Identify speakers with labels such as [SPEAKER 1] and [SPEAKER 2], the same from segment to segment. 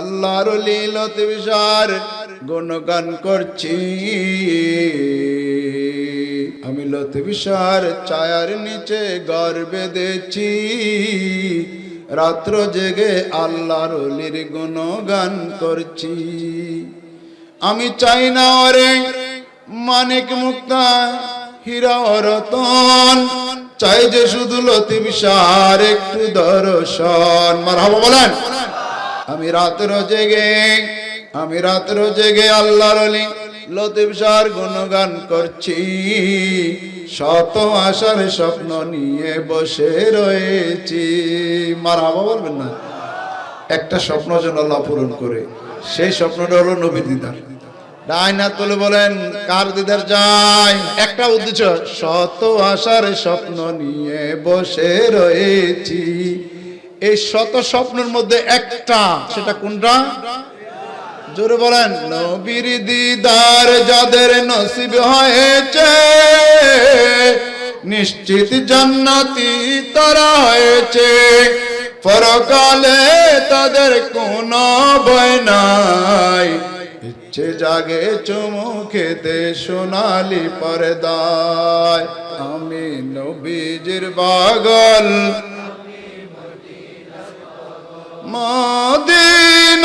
[SPEAKER 1] আল্লাহর ওলি লতিফ শাহর গুণগান করছি। আমি লতিফ শাহর ছায়ার নিচে ঘর বেঁধেছি, রাত্র জেগে আল্লাহর ওলির গুণগান করছি। আমি চাই না ওরে মানিক মুক্তা হীরা ও রতন, চাই যে শুধু লতিফ শাহর একটু দর্শন। মারহাবা বলেন। আমি রাত্র জেগে আল্লাহর ওলি লতিফ শাহর গুণগান করছি, শত আশার স্বপ্ন নিয়ে বসে রয়েছি। মারহাবা বলবেন না? একটা স্বপ্ন যেন আল্লাহ পূরণ করে, সেই স্বপ্নটা হলো নবীর দিদার। ডাইনা তুলে বলেন কার দিদার চাই? একটা উদ্দেশ্য, শত আশার স্বপ্ন নিয়ে বসে রয়েছি। এই শত স্বপ্নের মধ্যে একটা, সেটা কোনটা? জোরে বলেন। নবীর দিদার যাদের নসিব হয়েছে, নিশ্চিত জান্নাতি তারা হয়েছে। পরকালে তাদের কোনো ভয় নাই, ইচ্ছে জাগে চুমু খেতে সোনালি পর্দায়। আমি নবীজির পাগল, মদিনার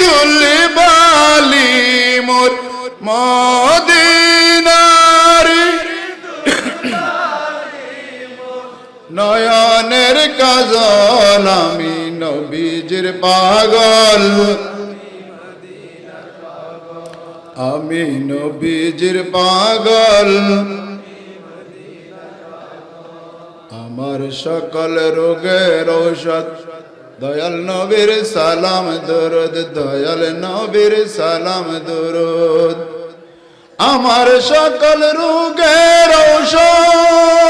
[SPEAKER 1] ধুলি বালি মোর, মদিনার নয়নের কাজল। আমি নবীজির পাগল, আমি নবীজির পাগল। আমার সকল রোগের ঔষধ দয়াল নবীর সালাম দরুদ, দয়াল নবীর সালাম দরুদ। আমার সকল রোগের ঔষধ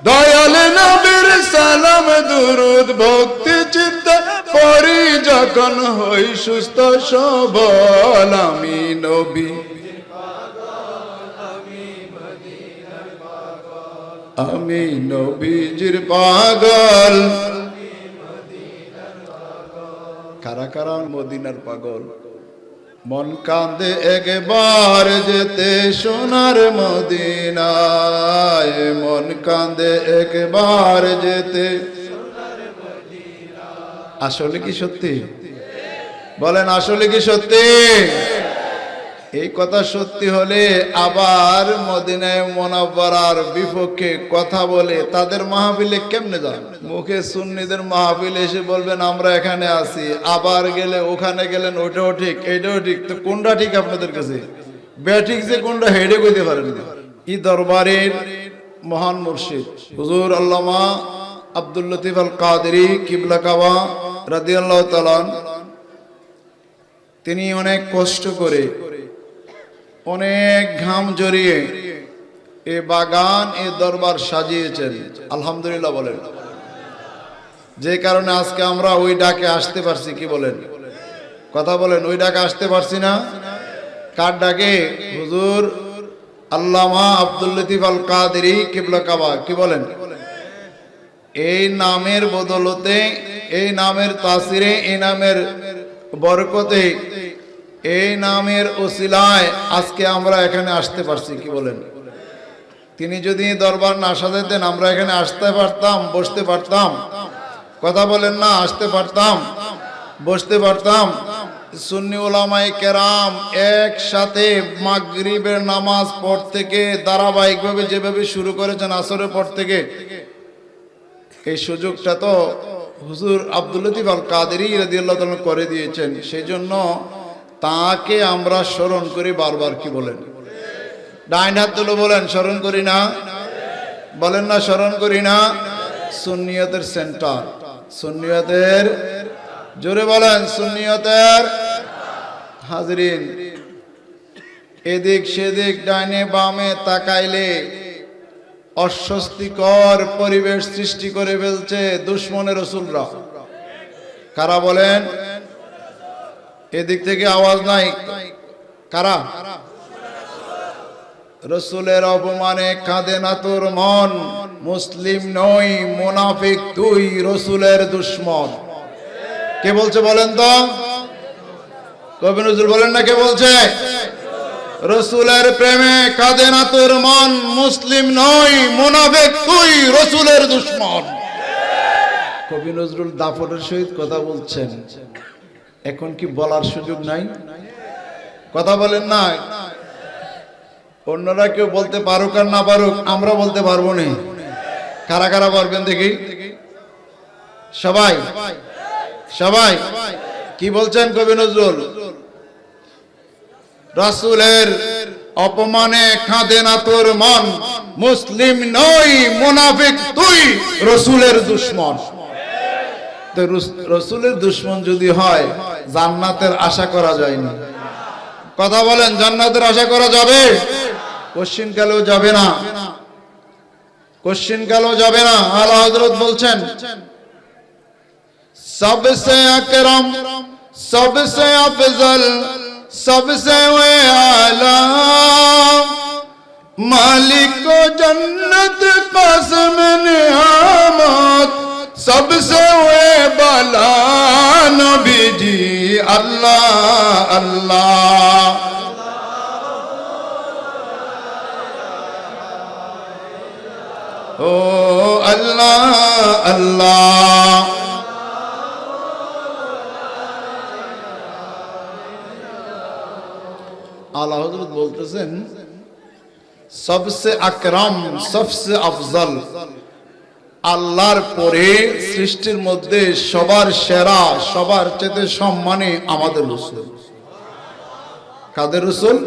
[SPEAKER 1] দয়াল নবীর সালাম দরুদ। ভক্তি চিত্তে পড়ি যখন হই সুস্থ সবল। আমি নবী, আমি নবীজির পাগল। কারা কারা মদিনার পাগল? মন কাঁদে একবার যেতে সোনার মদিনায়, মন কাঁদে একবার যেতে। আসলে কি সত্যি? বলেন আসলে কি সত্যি? এই কথা সত্যি হলে আবার মদিনায় মুনাওয়ারার বিপক্ষে কথা বলে তাদের মাহফিলে কেমনে যান? মুখে সুন্নিদের মাহফিলে এসে বলবেন আমরা এখানে আছি, আবার গেলে ওখানে গেলেন ওটাও ঠিক এইটাও ঠিক। তো কোনটা ঠিক আপনাদের কাছে? ব্যাঠিক যে কোনটা হেডে কইতে পারেন না। এই দরবারের মহান মুর্শিদ হুজুর আল্লামা আব্দুল লতিফ আল কাদেরী কিবলা কাবা রাদিয়াল্লাহু তাআলা, তিনি অনেক কষ্ট করে, অনেক ঘাম জড়িয়ে এ বাগান, এ দরবার সাজিয়েছেন। আলহামদুলিল্লাহ বলেন। যে কারণে আজকে আমরা ওই ডাকে আসতে পারছি। কি বলেন? কথা বলেন। ওই ডাকে আসতে পারছি না? কার ডাকে? হুজুর আল্লামা আব্দুল লতিফ আল কাদেরী কিবলা কাবা। কি বলেন? এই নামের বদলতে, এই নামের তাসিরে, এই নামের বরকতে, এই নামের ওসিলায় আজকে আমরা এখানে আসতে পারছি। কি বলেন? তিনি যদি দরবার না সাজাতেন আমরা এখানে আসতে পারতাম, বসতে পারতাম? কথা বলেন না? আসতে পারতাম, বসতে পারতাম? সুন্নি উলামায়ে কেরাম একসাথে মাগরিবের নামাজ পর থেকে ধারাবাহিকভাবে যেভাবে শুরু করেছেন আসরের পর থেকে, এই সুযোগটা তো হুজুর আব্দুল লতিফ আল কাদেরী রাদিয়াল্লাহু তাআলা করে দিয়েছেন। সেই জন্য তাকে আমরা স্মরণ করি বারবার। কি বলেন? ডাইন হাত তুলে বলেন স্মরণ করি না? বলেন না স্মরণ করি না? সুন্নিয়তের সেন্টার, সুন্নিয়তের, জোরে বলেন সুন্নিয়তের। হাজরিন, এদিক সেদিক ডাইনে বামে তাকাইলে অস্বস্তিকর পরিবেশ সৃষ্টি করে ফেলছে দুশমনের রাসূলরা। কারা বলেন? এদিক থেকে আওয়াজ নাই। কারা? রাসূলের অপমানে কাঁদে না তোর মন, মুসলিম নই মুনাফিক তুই, রাসূলের দুশমন। কে বলছে বলেন তো? কবি নজরুল বলেন না, কে বলছে? রসুলের প্রেমে কাঁদে না তোর মন, মুসলিম নই মুনাফিক তুই, রসুলের দুশমন। কবি নজরুল দাপটের সহিত কথা বলছেন, এখন কি বলার সুযোগ নাই? কথা বলেন না? অন্যরা কেউ বলতে পারুক আর না পারুক, আমরা বলতে পারবো না। কারা কারা পারবেন দেখি? সবাই সবাই কি বলছেন কবি নজরুল? রাসূলের অপমানে কাঁদে না তোর মন, মুসলিম নই মুনাফিক তুই, রসুলের দুশমন। তো রসুলের দুশমন যদি হয়, জান্নাতের আশা করা যায় না। কথা বলেন, জান্নাতের আশা করা যাবে? কোশ্চিন কালেও যাবে না, কোশ্চিন কালেও যাবে না। আলা হযরত বলছেন, सबसे अकरम सबसे अफजल सबसे वे आला, मालिक को जन्नत कासिम नियामत, सबसे वे बाला नबी जी अल्लाह अल्लाह। ओ अल्लाह अल्लाह। আলা হযরত বলতেছেন, সবসে আকরাম সবসে আফজল, আল্লাহর পরে সৃষ্টির মধ্যে সবার সেরা, সবার চেয়ে সম্মানী আমাদের রাসূল। কাদের রাসূল?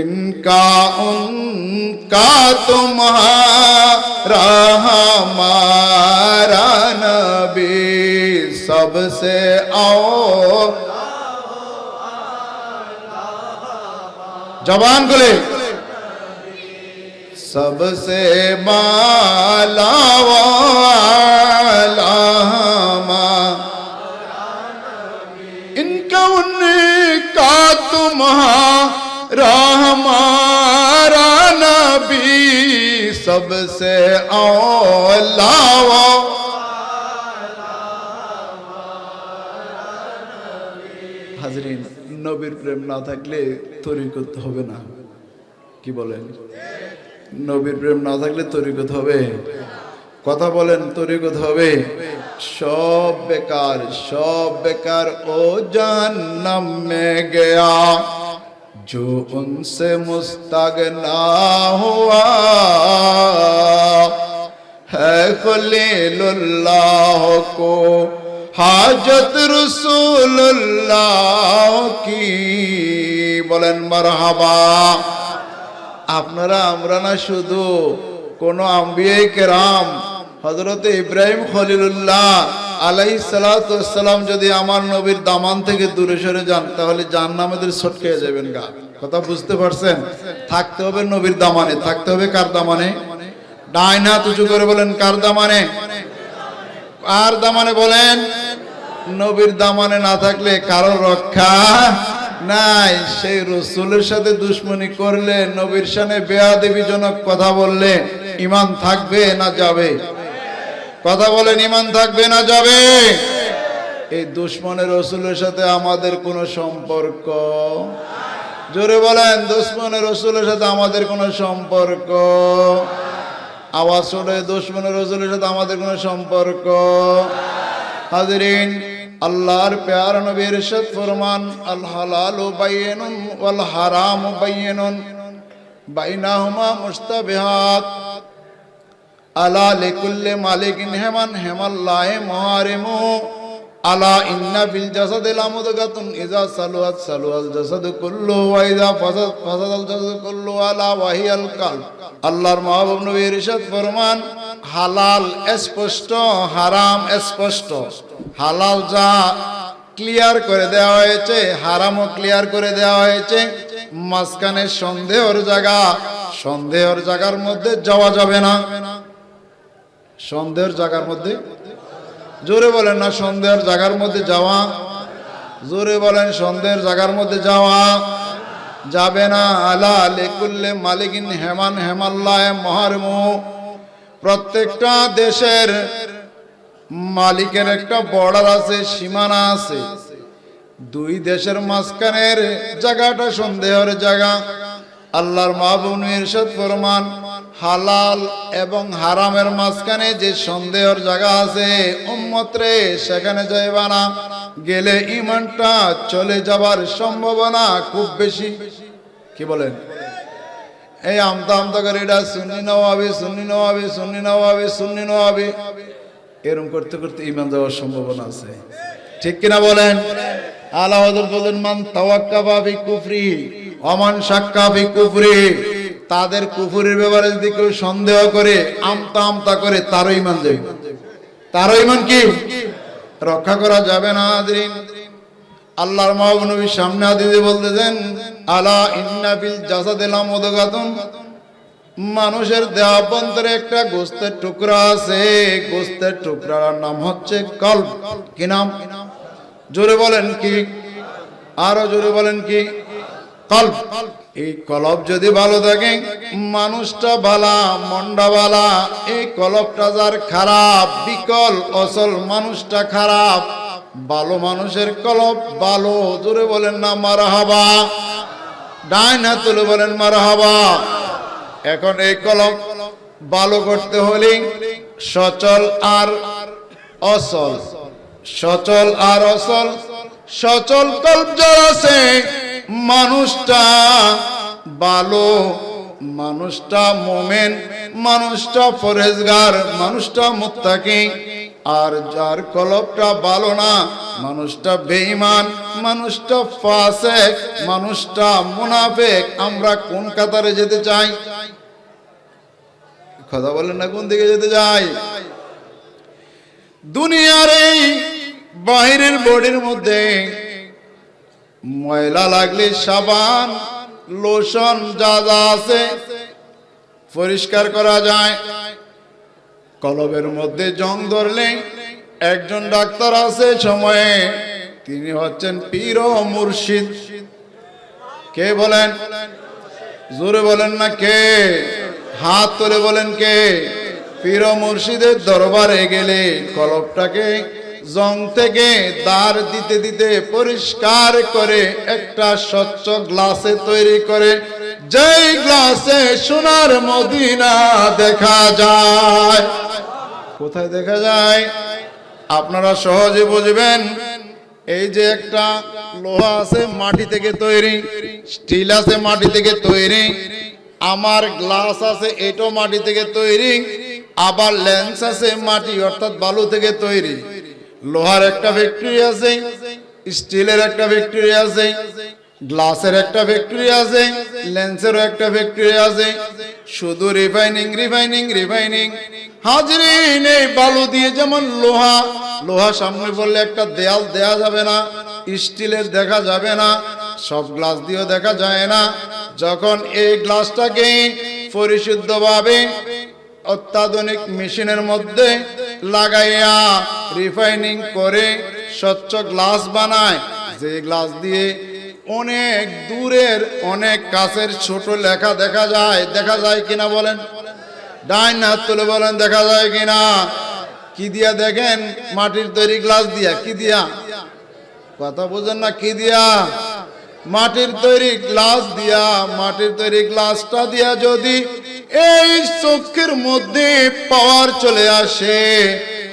[SPEAKER 1] ইনকা উনকা তুমহারা হামারা নবী সবসে আও। जबान खुले, सबसे बाला वाला इनका उनका तुम्हारा हमारा नबी सबसे औला। हाजरीन, নবীর প্রেম না থাকলে তরিকত হবে না। কি বলেন? নবীর প্রেম না থাকলে তরিকত হবে? কথা বলেন, তরিকত হবে? সব বেকার, সব বেকার। ও জাহান্নাম মে গয়া जो उनसे मुस्तगना हुआ है खलीलुल्लाह को हाजत रसूलुल्लाह की। বলেন মারহাবা। আপনারা আমরা না শুধু কোন আম্বিয়া কেরাম, হযরতে ইব্রাহিম খলিলুল্লাহ আলাইহিস সালাতু ওয়াস সালাম যদি আমার নবীর দামান থেকে দূরে সরে যান, তাহলে জাহান্নামের ছটকে যাবেন গা। কথা বুঝতে পারছেন? থাকতে হবে নবীর দামানে। থাকতে হবে কার দামানে? ডাইনা তুচু করে বলেন, কার দামানে? আর দামানে বলেন? নবীর দামানে না থাকলে কারো রক্ষা নাই। সেই রাসূলের সাথে দুশমনি করলে, নবীর শানে বেয়াদবিজনক কথা বললে, ঈমান থাকবে না যাবে? কথা বলেন, ঈমান থাকবে না যাবে? এই দুশমনের রাসূলের সাথে আমাদের কোনো সম্পর্ক? জোরে বলেন, দুশমনের রাসূলের সাথে আমাদের কোনো সম্পর্ক? আওয়াজ শুনে, দুশমনের রাসূলের সাথে আমাদের কোনো সম্পর্ক? হাজরিন, আল্লাহর প্যারা নবী ইরশাদ ফরমান, আল হালালু বাইয়িনুন ওয়াল হারামু বাইয়িনুন বাইনাহুমা মুশতাবিহাত, আলা লিকুল্লি মালিকিন হেমান হেমাল্লাহি মুহারিমু, আলা ইন্না ফিল জাসাদি লামুদগাতুন ইযা সালুয়াত সালুয়াল জাসাদু কুল্লু ওয়া ইযা ফাসাদাল জাসাদু কুল্লু আলা ওয়াহিয়াল কালব। আল্লাহর মাহবুব নবী ইরশাদ ফরমান, হালাল স্পষ্ট, হারাম স্পষ্ট। হালাল যা ক্লিয়ার করে দেওয়া হয়েছে, হারামও ক্লিয়ার করে দেওয়া হয়েছে। মাঝখানে সন্দেহের জায়গা, সন্দেহের জায়গার মধ্যে যাওয়া যাবে না। সন্দেহের জায়গার মধ্যে, জোরে বলেন না, সন্দেহের জায়গার মধ্যে যাওয়া, জোরে বলেন, সন্দেহের জায়গার মধ্যে যাওয়া যাবে না। আলা লিকুল্লি মালিকিন হেমান হেমাল্লাহ মহারমু। প্রত্যেকটা দেশের মালিকের একটা বর্ডার আছে, সীমানা আছে। দুই দেশের মাঝখানের জায়গাটা সন্দেহের জায়গা। আল্লাহর মাহবুব ইরশাদ ফরমান, হালাল এবং হারামের মাঝখানে যে সন্দেহের জায়গা আছে, উম্মত রে সেখানে যাইবা না, গেলে ঈমানটা চলে যাবার সম্ভাবনা খুব বেশি। কি বলেন? এই আমতা আমতা করে এটা সুন্নি নওয়াবি, সুন্নি নওয়াবি, সুন্নি নওয়াবি, সুন্নি নওয়াবি, এরকম করতে করতে ঈমান যাওয়ার সম্ভাবনা আছে। ঠিক কিনা বলেন? আলা হযরত বলেন, মান তাওয়াক্কাফা ফি কুফরি ওয়া মান শাক্কা ফি কুফরি, তাদের কুফরের ব্যাপারে যদি কেউ সন্দেহ করে, আমতা আমতা করে, তারও ঈমান যাবে, তারও ঈমান কি রক্ষা করা যাবে না। হাজরিন, আল্লাহর মাহবুব নবী সামনে হাদিসে বলতেছেন, আলা ইন্না ফিল জাসাদি লামুদগাতুন, মানুষের দেহাভ্যন্তরে একটা গোস্তের টুকরা আছে, গোস্তের টুকরার নাম হচ্ছে কলব। কি নাম? জোরে বলেন কি? আরো জোরে বলেন কি? কলব। এই কলব যদি ভালো থাকে, মানুষটা ভালা, মনটা ভালা। এই কলবটা যার খারাপ, বিকল অসল, মানুষটা খারাপ। ভালো মানুষের কলব ভালো, জোরে বলেন না মারহাবা। ডাইন হাত তুলে বলেন মারহাবা। এখন এই কলব ভালো করতে হলে সচল আর অসল, সচল আর অসল। সচল কলব যার আছে, মানুষটা ভালো, মানুষটা মুমিন, মানুষটা পরহেজগার, মানুষটা মুত্তাকি। আর যার কলবটা ভালো না, মানুষটা বেঈমান, মানুষটা ফাসিক, মানুষটা মুনাফিক। আমরা কোন কাতারে যেতে চাই? কথা বলেন না, কোন দিকে যেতে চাই? দুনিয়ার এই বাহিরের বডির মধ্যে ময়লা লাগলে সাবান, লোশন যা যা আছে পরিষ্কার করা যায়। কলবের মধ্যে জং ধরলে, একজন ডাক্তার আছে সময়ে, তিনি হচ্ছেন পীর ও মুর্শিদ। কে বলেন? জোরে বলেন না কে? হাত তুলে বলেন কে? পীর ও মুর্শিদের দরবারে গেলে কলবটাকে জং থেকে দাঁড় দিতে দিতে পরিষ্কার করে একটা স্বচ্ছ গ্লাসে তৈরি করে, যেই গ্লাসে সোনার মদিনা দেখা যায়। কোথায় দেখা যায়? আপনারা সহজে বুঝবেন। এই যে একটা লোহা আছে মাটি থেকে তৈরি, স্টিল আছে মাটি থেকে তৈরি, আমার গ্লাস আছে এটাও মাটি থেকে তৈরি, আবার লেন্স আছে মাটি অর্থাৎ বালু থেকে তৈরি। লোহার একটা ফ্যাক্টরি আছে, স্টিলের একটা ফ্যাক্টরি আছে, গ্লাসের একটা ফ্যাক্টরি আছে, লেন্সেরও একটা ফ্যাক্টরি আছে। শুধু রিফাইনিং রিফাইনিং রিফাইনিং। হাজরিন, এই বালু দিয়ে যেমন লোহা, লোহা সামনে পড়লে একটা দেয়াল দেয়া যাবে না, স্টিলের দেখা যাবে না, সব গ্লাস দিয়েও দেখা যায় না। যখন এই গ্লাসটাকে পরিশুদ্ধভাবে অত্যাধুনিক মেশিনের মধ্যে লাগাইয়া রিফাইনিং করে স্বচ্ছ গ্লাস বানায়, যে গ্লাস দিয়ে অনেক দূরের অনেক কাছের ছোট লেখা দেখা যায়। দেখা যায় কিনা বলেন? ডাইন হাত তুলে বলেন দেখা যায় কিনা? কি দিয়া দেখেন? মাটির তৈরি গ্লাস দিয়া। কি দিয়া? কথা বুঝেন না? কি দিয়া? মাটির তৈরি গ্লাস দিয়া। মাটির তৈরি গ্লাসটা দিয়া যদি এই চোখের মধ্যে পাওয়ার চলে আসে,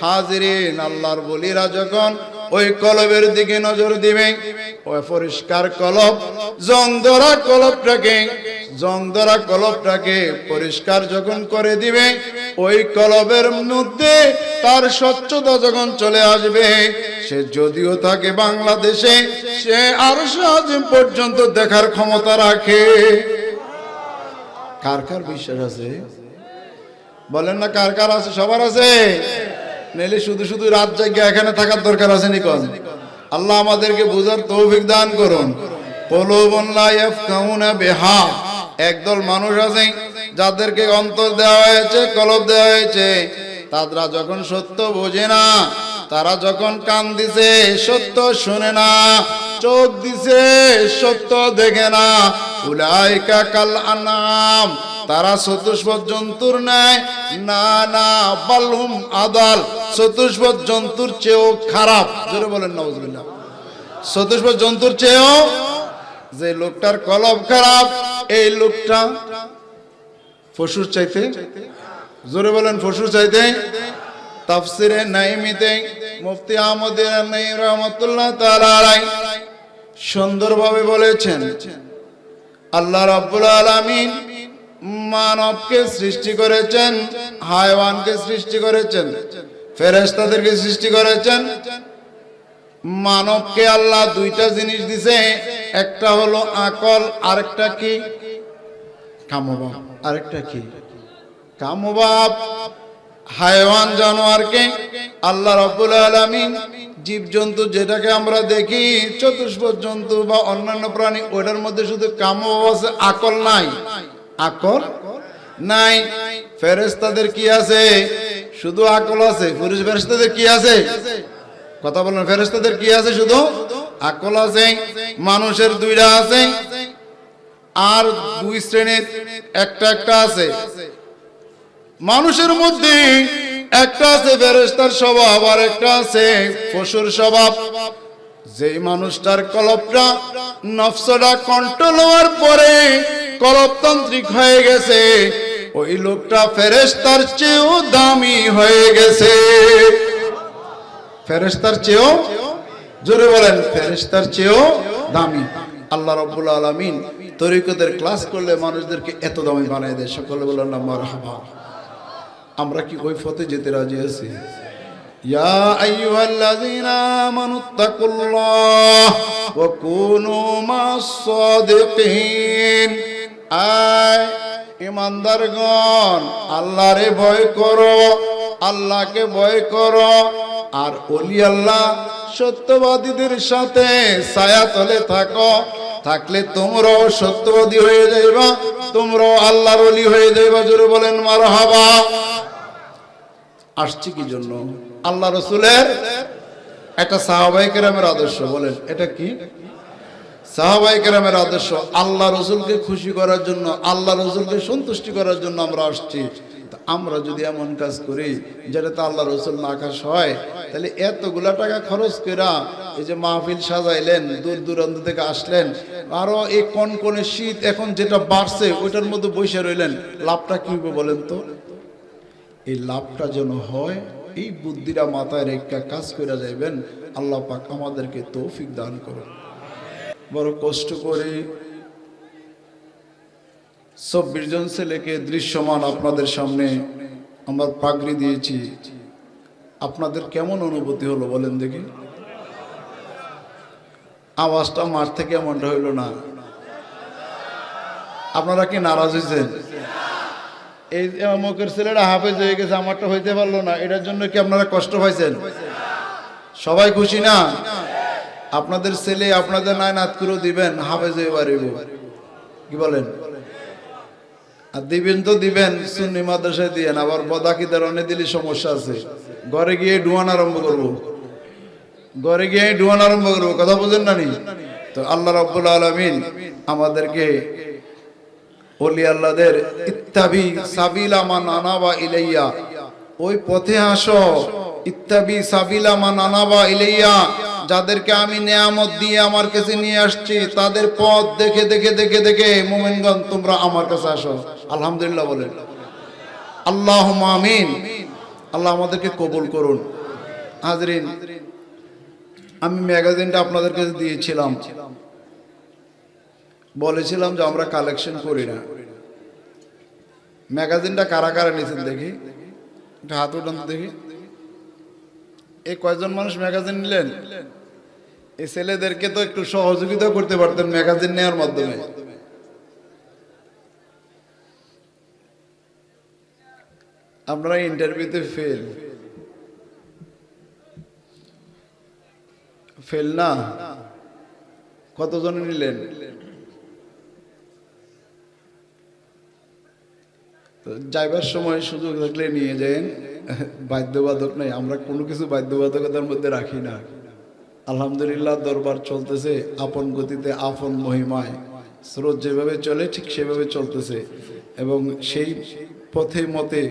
[SPEAKER 1] হাজরিন, আল্লাহর বলিরা যখন ওই কলবের দিকে নজর দিবে, ওই পরিষ্কার কলব, জংধরা কলবটাকে, জংধরা কলবটাকে পরিষ্কার যখন করে দিবে, ওই কলবের মধ্যে তার স্বচ্ছতা যখন চলে আসবে, সে যদিও থাকে বাংলাদেশে, সে আরশ আজিম পর্যন্ত দেখার ক্ষমতা রাখে। কার কার বিশ্বাস আছে? বলেন না কার কার আছে? সবার আছে? নেলে শুধু শুধু রাত জায়গা এখানে থাকার দরকার আছে নিকন? আল্লাহ আমাদেরকে বুঝার তৌফিক দান করুন। কুলুবুন লা ইয়াফকাহুনা বিহা, একদল মানুষ আছে যাদেরকে অন্তর দেওয়া হয়েছে, কলব দেওয়া হয়েছে, তারা যখন সত্য বোঝে না, তারা যখন কান দিছে সত্য শুনে না, চোখ দিছে সত্য দেখে না, উলাইকা কাল আনাম, তারা চতুষ্পদ জন্তুর ন্যায় না, না বালহুম আদাল, চতুষ্পদ জন্তুর চেয়েও খারাপ। জোরে বলেন নাউজুবিল্লাহ। চতুষ্পদ জন্তুর চেয়েও, যে লোকটার কলব খারাপ, এই লোকটা পশুর চাইতে, জোরে বলেন পশুর চাইতে। তাফসিরে নাইমিতে মুফতি আহমদ নাঈম রাহমাতুল্লাহ তাআলা আলাইহি সুন্দরভাবে বলেছেন, আল্লাহ রাব্বুল আলামিন মানবকে সৃষ্টি করেছেন, হায়াওয়ানকে সৃষ্টি করেছেন, ফেরেশতাদেরকে সৃষ্টি করেছেন। মানবকে আল্লাহ দুইটা জিনিস দিছে, একটা হলো আকল, আরেকটা কি কামভাব, আরেকটা কি কামভাব। হায়াওয়ান জানোয়ারকে আল্লাহ রাব্বুল আলামিন জীবজন্তু যেটাকে আমরা দেখি চতুষ্পদ জন্তু বা অন্যান্য প্রাণী, ওটার মধ্যে শুধু কামভাব আছে, আকল নাই, আকল নাই। ফেরেশতাদের কি আছে? শুধু আকল আছে। ফেরেশতাদের কি আছে? কথা বলেন, ফেরেশতাদের কি আছে? শুধু আকল আছে। মানুষের দুইটা আছে, আর দুই শ্রেণীর একটা একটা আছে। মানুষের মধ্যে একটা আছে ফেরেশতার স্বভাব, আর একটা আছে পশুর স্বভাব। যে মানুষটার কলবটা, নফসটা কন্ট্রোল হওয়ার পরে কলবতান্ত্রিক হয়ে গেছে, ওই লোকটা ফেরেশতার চেয়েও দামি হয়ে গেছে। ফেরেশতার চেয়েও, জোরে বলেন, ফেরেশতার চেয়েও দামি। আল্লাহ রাব্বুল আলামিন তরিকতের ক্লাস করলে মানুষদেরকে এত দামি বানায় দেয়। সকলে বলেন না মারহাবা। আমরা কি ওই পথে যেতে রাজি আছি? ইয়া আইয়ুহাল্লাযীনা আমানুত্তাকুল্লাহ ওয়া কুনু মাস-সাদিকিন। আয় ঈমানদারগণ, আল্লাহরে ভয় করো, আল্লাহকে ভয় করো, আর ওলি আল্লাহ সত্যবাদীদের সাথে ছায়াতলে থাকো। থাকলে তোমরাও সত্যবাদী হয়ে যাইবা, তোমরাও আল্লাহর ওলি হয়ে যাইবা। জোরে বলেন মারহাবা। আসছে কি জন্য? আল্লাহ রাসূলের একটা সাহাবায়ে কেরামের আদর্শ। বলেন এটা কি? সাহাবায়ে কেরামের আদর্শ। আল্লাহ রাসূলকে খুশি করার জন্য, আল্লাহ রাসূলকে সন্তুষ্টি করার জন্য আমরা আসছি। আমরা যদি এমন কাজ করি যেটাতে আল্লাহ রাসূল নাখাস হয়, তাহলে এতগুলা টাকা খরচ কইরা এই যে মাহফিল সাজাইলেন, দূর দূরান্ত থেকে আসলেন, আরো এই কনকনে শীত এখন যেটা বাড়ছে ওইটার মধ্যে বসে রইলেন, লাভটা কি হবে বলেন তো? এই লাভটা যেন হয়, এই বুদ্ধিটা মাথায় রেখে কাজ করে যাইবেন। আল্লাহ পাক আমাদেরকে তৌফিক দান করুন। বড় কষ্ট করে 24 জন ছেলেকে দৃশ্যমান আপনাদের সামনে আমরা পাগড়ি দিয়েছি। আপনাদের কেমন অনুভূতি হলো বলেন দেখি? আওয়াজটা মাঠ থেকে এমনটা হইল না? আপনারা কি নারাজ হয়েছেন? এই অমুকের ছেলেরা হাফেজ হয়ে গেছে, আমারটা হইতে পারলো না, এটার জন্য কি আপনারা কষ্ট পাইছেন? সবাই খুশি না? আপনাদের ছেলে আপনাদের নাই নাত করে দিবেন, হাফেজ হয়ে পারিব, কি বলেন? আর দিবেন তো দিবেন, সুন্নি মাদ্রাসায় দিয়েন, আবার বদাকিদার অনে দিলে সমস্যা আছে। ঘরে গিয়ে ডুয়ান আরম্ভ করবো, ঘরে গিয়ে ডুয়ান আরম্ভ করবো, কথা বুঝেন না নি? তো আল্লাহ রাব্বুল আলামিন আমাদেরকে ওলি আল্লাহদের ইত্তাবি সাবিলা মান আনাবা ইলাইয়া, ওই পথে আসো। ইত্তাবি সাবিলা মান আনাবা ইলাইয়া, যাদেরকে আমি নিয়ামত দিয়ে আমার কাছে নিয়ে আসছি, তাদের পথ দেখে দেখে দেখে দেখে মুমিনগণ তোমরা আমার কাছে আসো। আলহামদুলিল্লাহ বলেন, আল্লাহুম্মা আমিন। আল্লাহ আমাদেরকে কবুল করুন। হাজরিন, আমি ম্যাগাজিনটা আপনাদের কাছে দিয়েছিলাম, বলেছিলাম যে আমরা কালেকশন করি না। ম্যাগাজিনটা কারা কারা নিয়েছেন দেখি, একটা হাত উঠান দেখি। এই কয়জন মানুষ ম্যাগাজিন নিলেন? এই ছেলেদেরকে তো একটু সহযোগিতা করতে পারতেন ম্যাগাজিন নেওয়ার মাধ্যমে। আপনারা ইন্টারভিউতে ফেল না? কতজন নিলেন? যাইবার সময় সুযোগ থাকলে নিয়ে যান, বাধ্যবাধক নাই, আমরা কোনো কিছু বাধ্যবাধকতার মধ্যে রাখি না। আলহামদুলিল্লাহ, দরবার চলতেছে আপন গতিতে, আপন মহিমায়। স্রোত যেভাবে চলে ঠিক সেভাবে চলতেছে। এবং সেই পথে মতে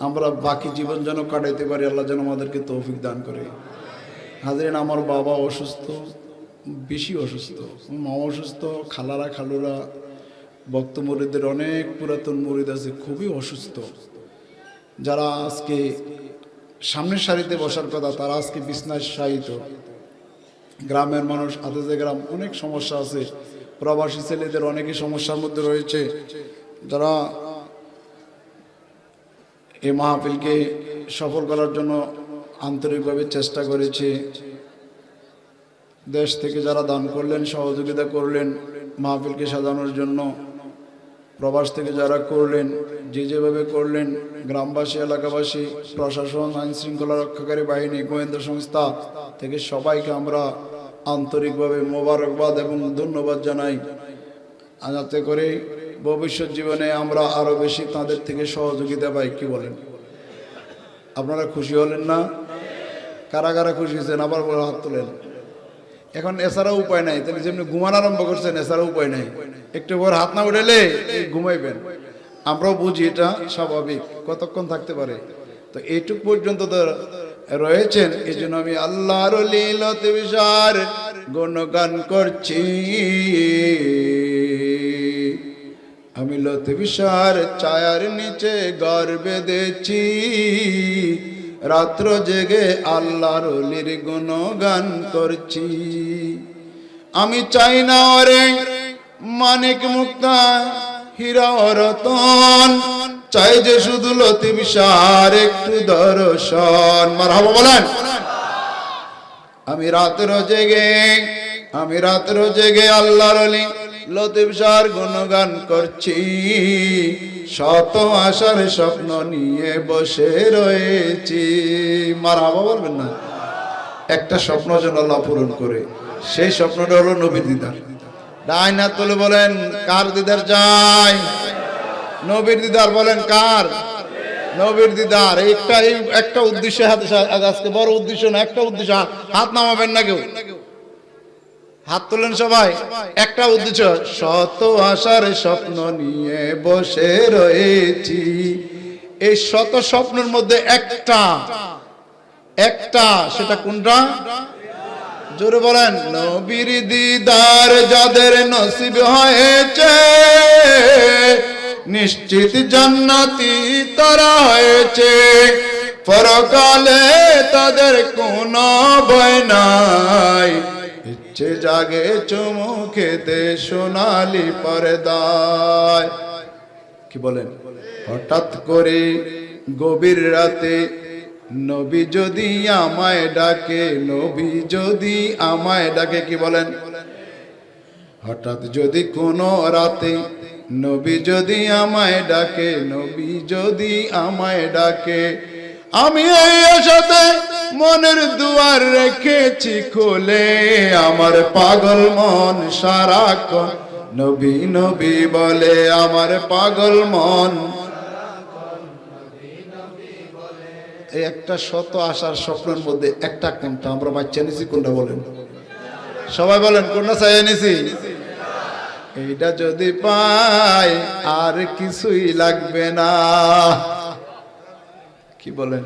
[SPEAKER 1] আমরা বাকি জীবন যেন কাটাইতে পারি, আল্লাহ যেন আমাদেরকে তৌফিক দান করে। হাজরিন, আমার বাবা অসুস্থ, বেশি অসুস্থ, মা অসুস্থ, খালারা খালুরা ভক্ত মুরিদদের অনেক পুরাতন মুরিদ আছে খুবই অসুস্থ, যারা আজকে সামনের সারিতে বসার কথা তারা আজকে বিছনায় শায়িত। গ্রামের মানুষ, আদেজে গ্রাম, অনেক সমস্যা আছে, প্রবাসী ছেলেদের অনেকই সমস্যার মধ্যে রয়েছে, যারা এই মাহফিলকে সফল করার জন্য আন্তরিকভাবে চেষ্টা করেছে। দেশ থেকে যারা দান করলেন, সহযোগিতা করলেন মাহফিলকে সাজানোর জন্য, প্রবাস থেকে যারা করলেন, যে যেভাবে করলেন, গ্রামবাসী, এলাকাবাসী, প্রশাসন, আইন শৃঙ্খলা রক্ষাকারী বাহিনী, গোয়েন্দা সংস্থা থেকে সবাইকে আমরা আন্তরিকভাবে মোবারকবাদ এবং ধন্যবাদ জানাই, যাতে করে ভবিষ্যৎ জীবনে আমরা আরো বেশি তাদের থেকে সহযোগিতা পাই। কি বলেন? আপনারা খুশি হলেন না? কারা কারা খুশি হয়েছেন আবার বড় হাত তোলেন। এখন এছাড়া উপায় নাই, তাহলে যেমনি ঘুমান আরম্ভ করছেন এছাড়া উপায় নাই, একটু পর হাত না উঠেলে ঘুমাইবেন। আমরাও বুঝি এটা স্বাভাবিক, কতক্ষণ থাকতে পারে, তো এইটুক পর্যন্ত তো রয়েছেন। এই জন্য আমি আল্লাহর লীলাতে বিশার গুণগান করছি, আমি লতে বিশার ছায়ার নিচে ঘর বেঁধেছি, রাত্র জেগে আল্লাহর লির গুণগান করছি। আমি চাই না ওরে মানিক মুক্তা হীরা রতন, চাই যে শুধু লতি বিশার একটু দর্শন। মারহাবা বলেন। আমি রাত্র জেগে আল্লাহর লি লতিফ শাহর গুণগান করছি, শত আশার স্বপ্ন নিয়ে বসে রয়েছি। মারহাবা বলবেন না? একটা স্বপ্ন যেন আল্লাহ পূরণ করে, সেই স্বপ্নটা হলো নবীর দিদার। ডাইন হাত তুলে বলেন, কার দিদার চাই? নবীর দিদার। বলেন কার? নবীর দিদার। একটা উদ্দেশ্য, আজকে বড় উদ্দেশ্য না, একটা উদ্দেশ্য। হাত নামাবেন না কেউ, হাত তোলেন সবাই। একটা উদ্দেশ্য, শত আশার স্বপ্ন নিয়ে বসে রয়েছি। এই শত স্বপ্নের মধ্যে একটা, সেটা কোনটা? জোরে বলেন। নবীর দিদার যাদের নসিব হয়েছে, নিশ্চিত জান্নাতি তারা হয়েছে, পরকালে তাদের কোনো ভয় নাই, ইচ্ছে জাগে চুমু খেতে সোনালি পর্দায়। কি বলেন? হঠাৎ করে গভীর রাতে নবী যদি আমায় ডাকে, নবী যদি আমায় ডাকে। কি বলেন? হঠাৎ যদি কোনো রাতে নবী যদি আমায় ডাকে, নবী যদি আমায় ডাকে, আমি এই আশাতে মনের দুয়ার রেখেছি খুলে, আমার পাগল মন সারাক্ষণ নবী নবী বলে, আমার পাগল মন। এই একটা শত আশার স্বপ্নের মধ্যে একটা কোনটা আমরা বাচ্চা নিছি? কোনটা বলেন? সবাই বলেন, কোনটা চাই নিছি? এইটা যদি পাই আর কিছুই লাগবে না। কি বলেন?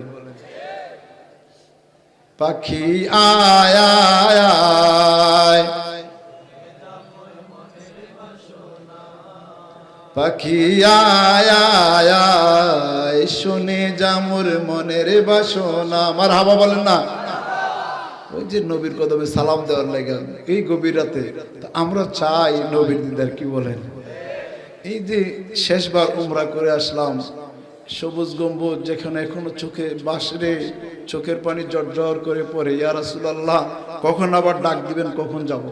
[SPEAKER 1] পাখি আয় আয় আয়, পাখি আয় আয় আয়, শুনে যামুর মনের বাসনা। মারহাবা বলেন না? ওই যে নবীর কদমে সালাম দেওয়ার লাগে এই গভীর রাতে আমরা চাই নবীর দিদার। কি বলেন? এই যে শেষবার উমরা করে আসলাম, সবুজ গম্বুজ, যেখানে এখনো চোখে বাসরে চোখের পানি জর্জর করে পড়ে, ইয়া রাসূলুল্লাহ কখন আবার ডাক দিবেন, কখন যাব?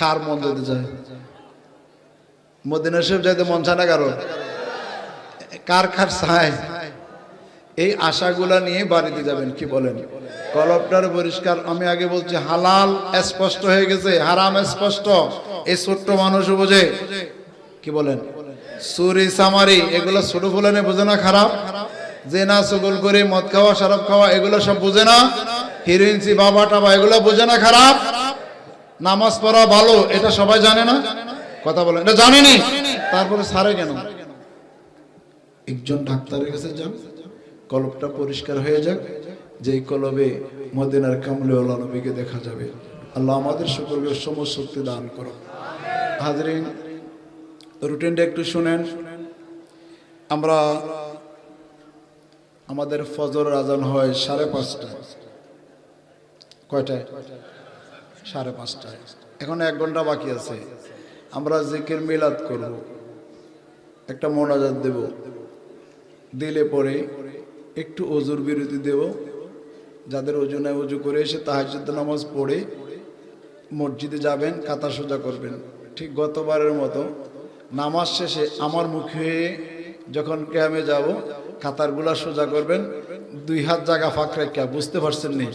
[SPEAKER 1] কার মন যেতে চায়? মদিনা শরীফ যাইতে মন চায় না কারো? কার চায়? এই আশাগুলা নিয়ে বাড়িতে যাবেন। কি বলেন? কলবটার পরিষ্কার। আমি আগে বলছি হালাল স্পষ্ট হয়ে গেছে, হারাম স্পষ্ট। এই ছোট্ট মানুষ বোঝে। কি বলেন? চুরি চামারি এগুলো ছোট ফুলানে বোঝে না খারাপ? জেনা চুগল করে মদ খাওয়া শরাব খাওয়া এগুলো সব বোঝে না? হিরোইনসি বাবা টাবা এগুলো বোঝে না খারাপ? নামাজ পড়া ভালো এটা সবাই জানে না? কথা বলেন, এটা জানেনি? তারপরে সারে কেন? একজন ডাক্তারের কাছে যান, কলবটা পরিষ্কার হয়ে যাক, যেই কলবে মদিনার কামলিওয়ালা নবীকে দেখা যাবে। আল্লাহ আমাদের সকলকে সমশক্তি দান করো। হাজরিন, রুটিনটা একটু শুনেন। আমরা আমাদের ফজর আজান হয় 5:30টায়। কয়টায়? 5:30টায়। এখন 1 ঘন্টা বাকি আছে। আমরা জিকির মিলাদ করব, একটা মোনাজাত দেব, দিলে পরে একটু ওজুর বিরতি দেব। যাদের ওজু নাই ওজু করে এসে তাহাজ্জুদ নামাজ পড়ে মসজিদে যাবেন, কাতার সোজা করবেন। ঠিক গতবারের মতো নামাজ শেষে আমার মুখে যখন ক্যামে যাব, কাতারগুলা সোজা করবেন। 2 হাত জায়গা ফাঁক রেখা, বুঝতে পারছেন নি?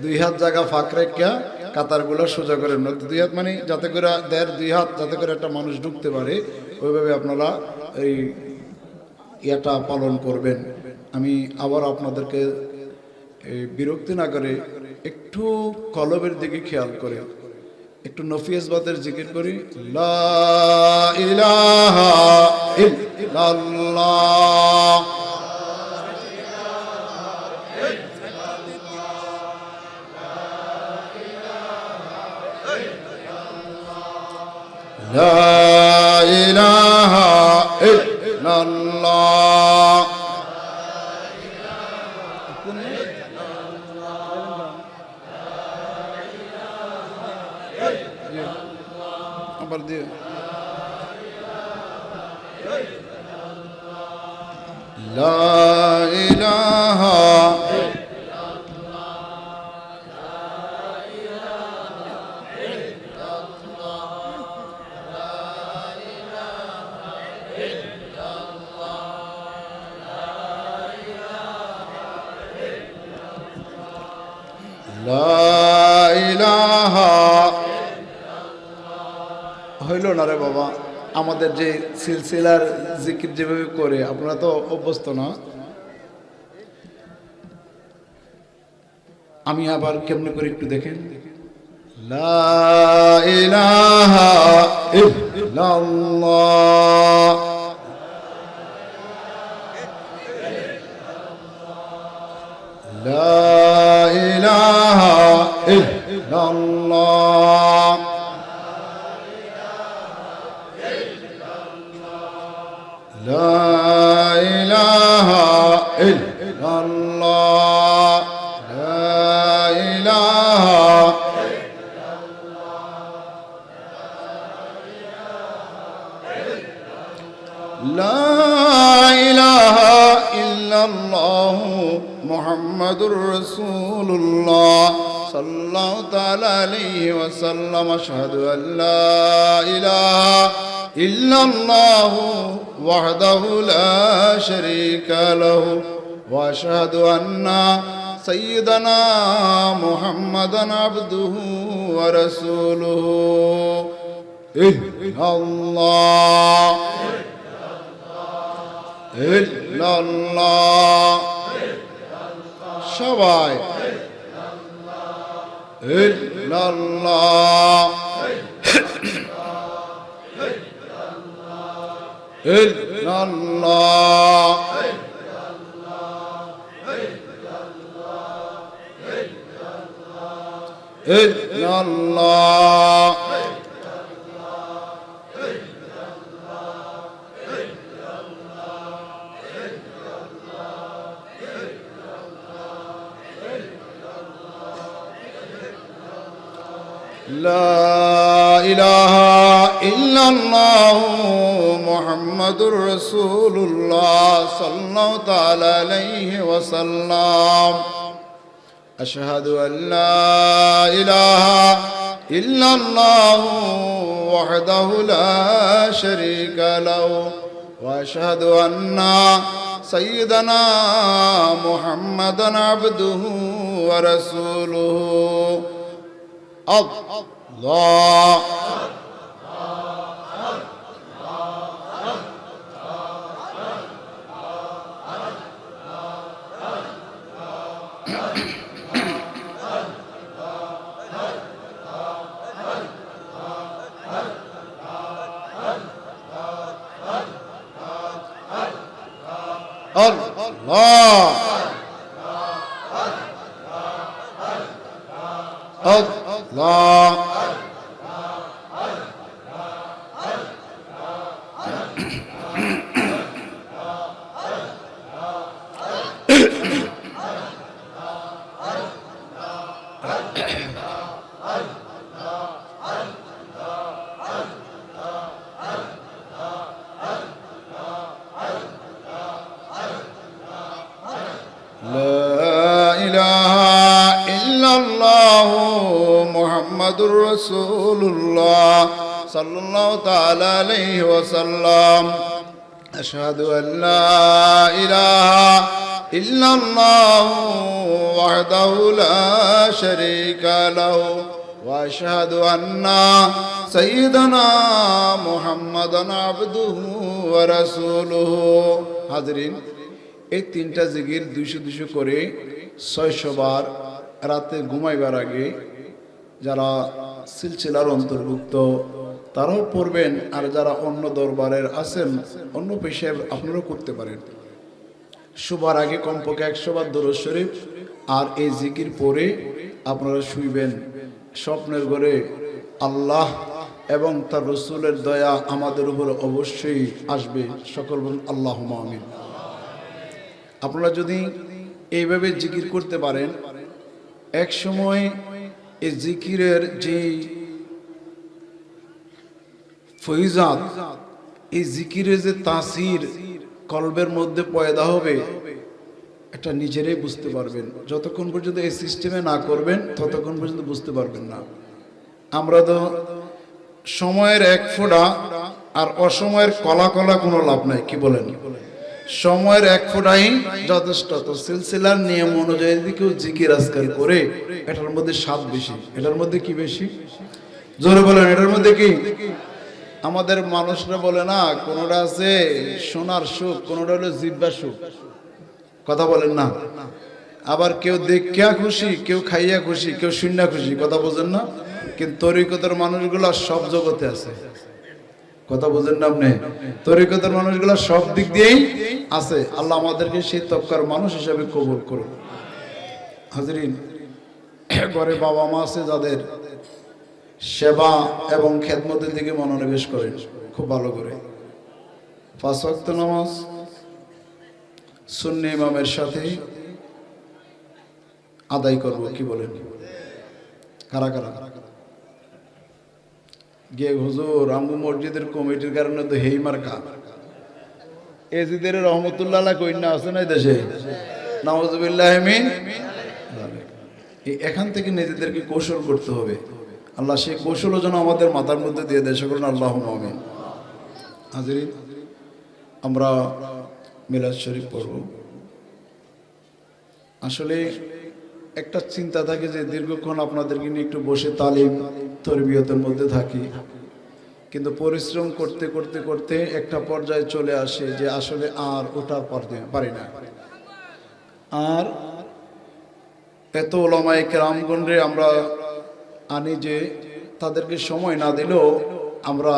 [SPEAKER 1] 2 হাত জায়গা ফাঁক রেখা কাতারগুলা সোজা করেন। 2 হাত মানে যাতে করে 2 হাত যাতে করে একটা মানুষ ঢুকতে পারে, ওইভাবে আপনারা এই ইয়াটা পালন করবেন। আমি আবার আপনাদেরকে বিরক্তি না করে একটু কলবের দিকে খেয়াল করে একটু নফিয়াজবাদের জিকির করি। লা ইলাহা ইল্লাল্লাহ, লা ইলাহা ইল্লাল্লাহ। আবার দিয়ে লা ইলাহা হইল না রে বাবা। আমাদের যে সিলসিলার জিকির যেভাবে করে, আপনারা তো অভ্যস্ত না। আমি আবার কেমনে করে একটু দেখেন। লা ইলাহা ইল্লাল্লাহ, লা ইলাহা ইল্লাল্লাহ, লা ইলাহা ইল্লাল্লাহ, লা ইলাহা লা ইলাহা ইল্লাল্লাহ মুহাম্মাদুর রাসূলুল্লাহ সাল্লাল্লাহু তাআলা আলাইহি ওয়াসাল্লাম। আশহাদু আল্লা ইলাহা ইল্লাল্লাহ ওয়াহদাহু লা শারীকা লাহু ওয়া আশহাদু আন্না সাইয়্যিদানা মুহাম্মাদান আবদুহু ওয়া রাসূলুহু। ইল্লাল্লাহ ইল্লাল্লাহ, সবাই ইল্লাল্লাহ ইল্লাল্লাহ ইল্লাল্লাহ। لا إله إلا الله محمد رسول الله صلى الله تعالى عليه وسلم. أشهد أن لا إله إلا الله وحده لا شريك له وأشهد أن سيدنا محمدا عبده ورسوله. الله আল্লাহ মুহাম্মাদুর রাসূলুল্লাহ সাল্লাল্লাহু তাআলা আলাইহি ওয়াসাল্লাম আশহাদু আল্লা ইলাহা ইল্লাল্লাহু ওয়াহদাহু লা শারীকা লাহু ওয়া আশহাদু আন্না সাইয়্যিদানা মুহাম্মাদান আবদুহু ওয়া রাসূলুহু। হাজরিন, এই তিনটা জিকির 200 করে 600 বার রাতে ঘুমাইবার আগে যারা সিলসিলার অন্তর্ভুক্ত তারাও পড়বেন, আর যারা অন্য দরবারের আছেন অন্য পেশায় আপনারাও করতে পারেন। শোবার আগে কমপক্ষে 100 বার দরুদ শরীফ আর এই জিকির পড়ে আপনারা শুইবেন। স্বপ্নের ঘরে আল্লাহ এবং তার রসুলের দয়া আমাদের উপর অবশ্যই আসবে। সকল বলুন আল্লাহুম্মা আমিন। আপনারা যদি এইভাবে জিকির করতে পারেন, এক সময় এই জিকিরের যে ফয়জাত, এই জিকিরের যে তাসির কলবের মধ্যে পয়দা হবে, এটা নিজেরাই বুঝতে পারবেন। যতক্ষণ পর্যন্ত এই সিস্টেমে না করবেন ততক্ষণ পর্যন্ত বুঝতে পারবেন না। আমরা তো সময়ের এক ফোঁটা আর অসময়ের কলা কলা কোনো লাভ নাই, কি বলেন? সময়ের এক ফোঁটাই যথেষ্ট। তো সিলসিলার নিয়ম অনুযায়ী যদি কেউ জিকির আজকাল করে, এটার মধ্যে স্বাদ বেশি। এটার মধ্যে কি বেশি? জোরে বলেন, এটার মধ্যে কি? আমাদের মানুষরা বলে না, কোনোটা আছে সোনার সুখ, কোনোটা হলো জিব্বা সুখ। কথা বলেন না? আবার কেউ দেখিয়া খুশি, কেউ খাইয়া খুশি, কেউ শুনিয়া খুশি। কথা বোঝেন না? কিন্তু তরিকতের মানুষগুলা সব জগতে আছে। কথা বোঝেন না আপনি? তরিকতের মানুষগুলা সব দিক দিয়েই আছে। আল্লাহ আমাদেরকে সেই তবকার মানুষ হিসাবে কবুল করুন। হাজরিন, ঘরে বাবা মা আছে যাদের, সেবা এবং খেদমতের দিকে মনোনিবেশ করেন খুব ভালো করে। 5 ওয়াক্ত নামাজ সুন্নি ইমামের সাথে আদায় করব, কি বলেন? কারা কারা গিয়ে হুজুর আমু মসজিদের কমিটির কারণে তো হেই মার্কা এজিদের রহমতুল্লাহ কইনা আছে না দেশে, নাউজুবিল্লাহ মিন। এখান থেকে নিজেদেরকে কৌশল করতে হবে। আল্লাহ সেই কৌশলও যেন আমাদের মাথার মধ্যে দিয়ে দেয়। সকল আল্লাহুম্মা আমিন। হাজরিন, আমরা মিলাদ শরীফ পড়ব। আসলে একটা চিন্তা থাকে যে দীর্ঘক্ষণ আপনাদেরকে নিয়ে একটু বসে তালিম তরবিয়তের মধ্যে থাকি, কিন্তু পরিশ্রম করতে করতে করতে একটা পর্যায়ে চলে আসে যে আসলে আর ওটা পারি না। আর এত ওলামায়ে কেরামগণরে আমরা আনি যে তাদেরকে সময় না দিলেও আমরা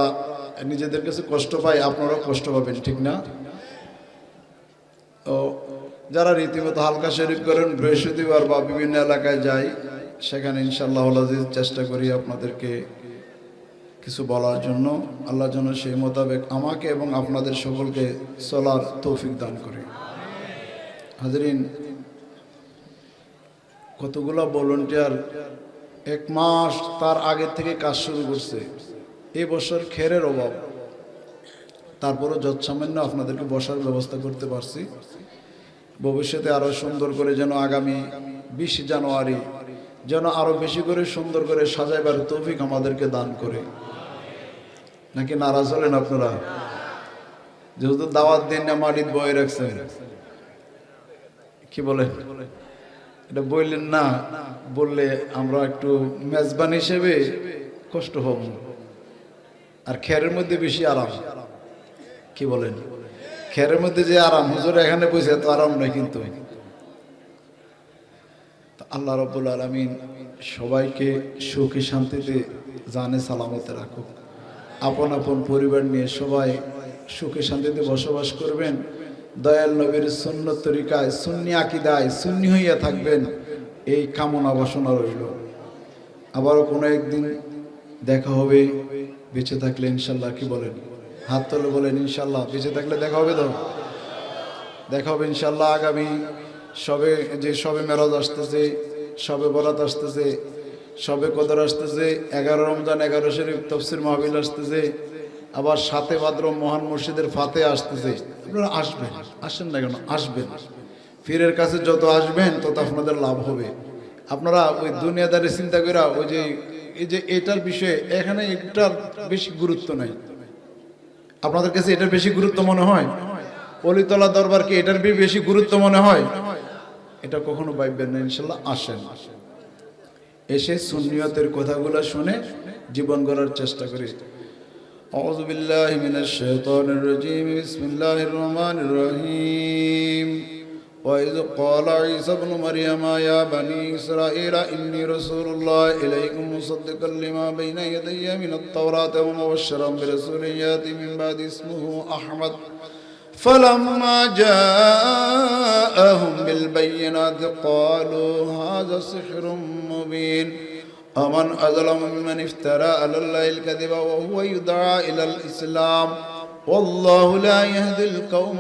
[SPEAKER 1] নিজেদের কাছে কষ্ট পাই, আপনারাও কষ্ট পাবেন, ঠিক না? তো যারা রীতিমতো হালকা শরীফ করেন, বৃহস্পতিবার বা বিভিন্ন এলাকায় যাই, সেখানে ইনশাআল্লাহ আজিজ চেষ্টা করি আপনাদেরকে কিছু বলার জন্য। আল্লাহ যেন সেই মোতাবেক আমাকে এবং আপনাদের সকলকে চলার তৌফিক দান করে। হাজরিন, কতগুলো ভলান্টিয়ার 1 মাস তার আগে থেকে কাজ শুরু করছে। এই বছর খেরের অভাব, তারপরও যৎসামান্য আপনাদেরকে বসার ব্যবস্থা করতে পারছি। ভবিষ্যতে আরো সুন্দর করে যেন আগামী 20 জানুয়ারি যেন আরো বেশি করে সুন্দর করে সাজাইবার তৌফিক আমাদেরকে দান করে। নাকি নারাজ হলেন আপনারা? যেহেতু দাওয়াত দিন না মাটির বয়ে রাখছেন, কি বলেন? এটা বললেন না, বললে আমরা একটু মেজবান হিসেবে কষ্ট হব। আর খেরের মধ্যে বেশি আরাম, কি বলেন? খেরের মধ্যে যে আরাম, হুজুর এখানে বসে তো আরাম নয়। কিন্তু আল্লাহ রাব্বুল আলামিন সবাইকে সুখে শান্তিতে জানে সালামতে রাখুক। আপন আপন পরিবার নিয়ে সবাই সুখে শান্তিতে বসবাস করবেন। দয়াল নবীর সুন্নত তরিকায় সুন্নি আকীদায় সুন্নি হইয়া থাকবেন, এই কামনা বাসনা রইল। আবারও কোনো একদিন দেখা হবে বেঁচে থাকলে ইনশাল্লাহ। কি বলেন? হাত তুলে বলেন ইনশাল্লাহ। বেঁচে থাকলে দেখা হবে তো? দেখা হবে ইনশাল্লাহ। আগামী সবে মেরাজ আসতেছে, সবে বরাত আসতেছে, সবে কদর আসতেছে, 11 রমজান 11 শরীফ তাফসীর মাহফিল আসতেছে, আবার 7 ভাদ্র মহান মুর্শিদের ফাতে আসতেছে। আপনারা আসবেন, আসেন না কেন? আসবেন। পীরের কাছে যত আসবেন তত আপনাদের লাভ হবে। আপনারা ওই দুনিয়াদারি চিন্তা করে এই যে এটার বিষয়ে এখানে এটার বেশি গুরুত্ব নাই। আপনাদের কাছে এটার বেশি গুরুত্ব মনে হয়? অলিতলা দরবার কি এটার বেশি গুরুত্ব মনে হয়? এটা কখনো ভাববেন না। ইনশাল্লাহ আসেন, এসে সুন্নিয়তের কথাগুলো শুনে জীবন গড়ার চেষ্টা করি। আউযু বিল্লাহি মিনাশ শাইতানির রাজীম। বিসমিল্লাহির রহমানির রহিম। وإذ قال عيسى ابن مريم يا بني إسرائيل إني رسول الله إليكم مصدقا لما بين يدي من التوراة ومبشرا برسول يأتي من بعد اسمه أحمد فلما جاءهم بالبينات قالوا هذا سحر مبين ومن أظلم ممن افترى على الله الكذب وهو يدعى إلى الإسلام والله لا يهدي القوم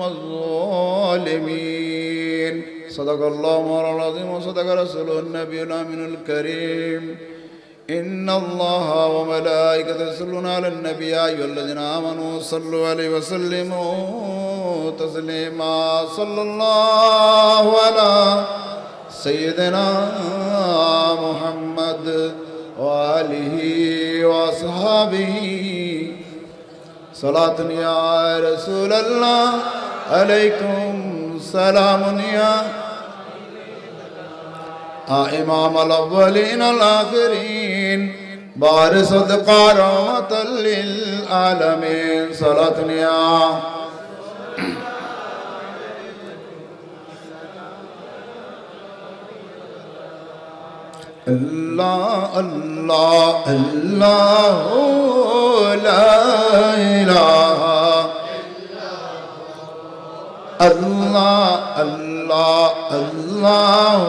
[SPEAKER 1] الظالمين صدق الله العظيم وصدق رسوله النبي الأمين الكريم إن الله وملائكته يصلون على النبي يا أيها الذين آمنوا صلوا عليه وسلموا تسليما صلى الله على سيدنا محمد وآله وأصحابه صلاة يا رسول الله عليكم سلام يا إمام الأولين الآخرين بارس صدقا رحمة للعالمين صلاة يا الله الله الله لا إله الله الله الله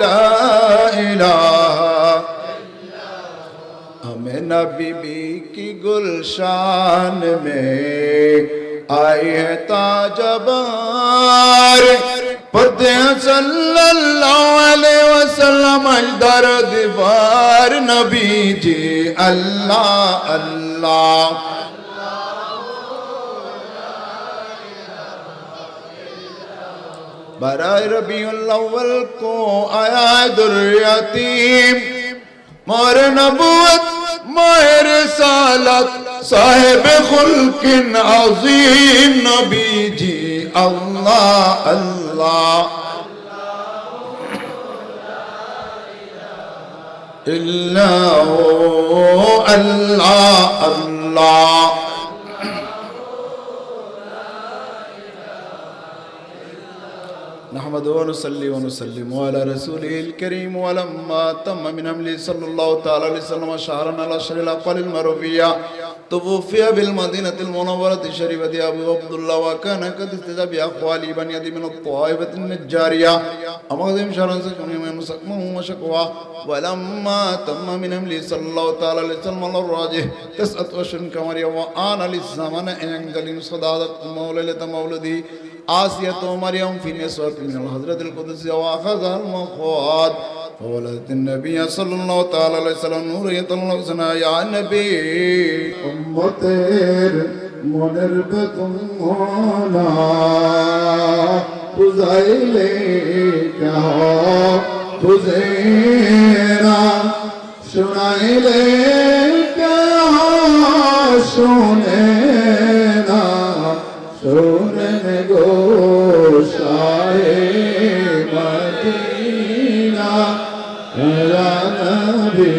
[SPEAKER 1] لا إله हमें नबी की गुलशान में आए है ताजबार पते सल्लल्लाहु अलैहि वसल्लम दर्द बार नबी जी अल्लाह अल्लाह बराए रबीउल अव्वल को आया दुर्यतीम मोर नबूवत मोर रिसालत साहिब खुल्किन अज़ीम नबी जी अल्लाह अल्लाह इल्लाहु अल्लाह अल्लाह नहमदु व नुसल्ली व नुसल्लिमु अला रसूलिल करीम वलम्मा तम्मा मिन अमली सल्लल्लाहु तआला अलैहि वसल्लम शहरन अला शरिल अक़लिल मरूविया तुवफ़िया बिल मदीनतिल मुनव्वरति शरीफति अबू अब्दुल्लाह व कान क़द इस्तज़ा बि अक़वाली बनि यदि मिन अत्ताइबतिन नज्जारिया अमग़दिम शहरन से कुनी में मुसक़मा व शकवा वलम्मा तम्मा मिन अमली सल्लल्लाहु तआला अलैहि वसल्लम अल राजिह तसअत व शन कमरिया व आन अल ज़मान अंजलिन सदादत मौललत मौलदी आसियत मरियम फी निस्वत मिन हज़रत कुदस व अख़ज़ल मख़ाद ولدت النبي صلى الله تعالى عليه وسلم نورية الحسنى يا نبي উম্মতের মনের বেদনা বুঝাইলে কেহ বুঝে না শুনাইলে কেহ শুনে না শুনেন গো শাহে মদিনা ইয়া নবী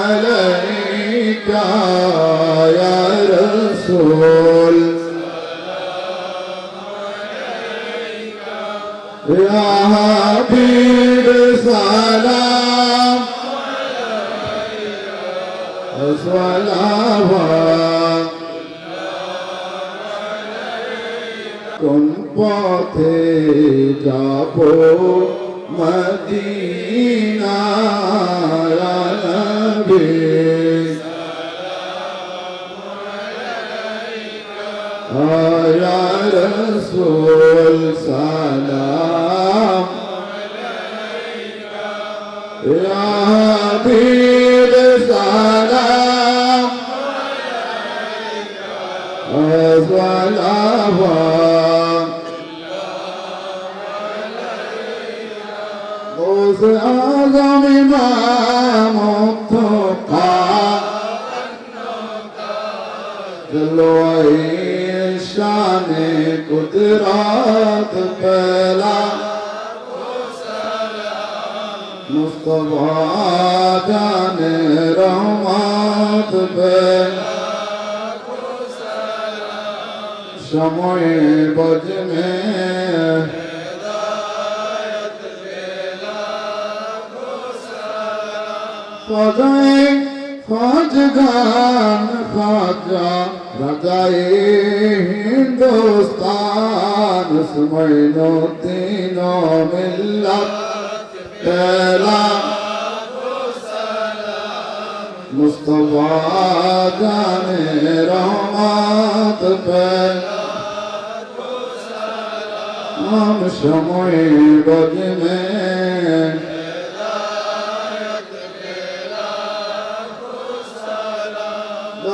[SPEAKER 1] আলাইকা ইয়া রাসূল ইয়া হাবিব সালাম আলাইকা সালাওয়াত
[SPEAKER 2] পথে যাব মদিনা নবী या रसूल सलाम या हबीब सलाम गौस आज़म इमाम मुत्तक़ा जलवाए शाने कुदरत पहला मुस्तफा जाने रहमत पहला शमोए बज में फजाए फजगान खाजा रजाए हिंदुस्तान सुमैनो तीनों मिल्लत पहला मुस्तफा जाने रहमत पहला हम शमोए बज में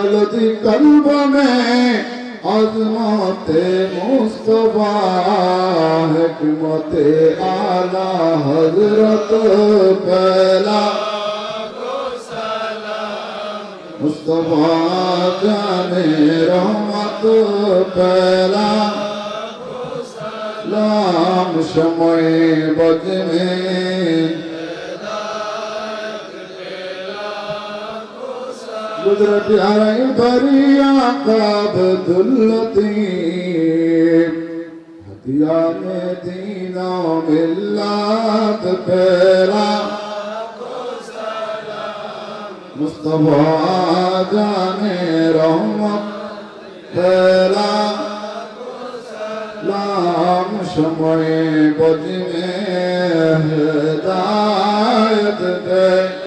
[SPEAKER 2] गलती कल्ब में अज़मते मुस्तफा हिकमते आला हजरत पहला मुस्तफा जाने रहमत पहला लाम शमए बज में गुजरत आए बरिया काबतुल लतीफ हदिया में दीना मिल्लत पहला मुस्तफा जाने रहमत पहला लाम शमए बज में हिदायत पहला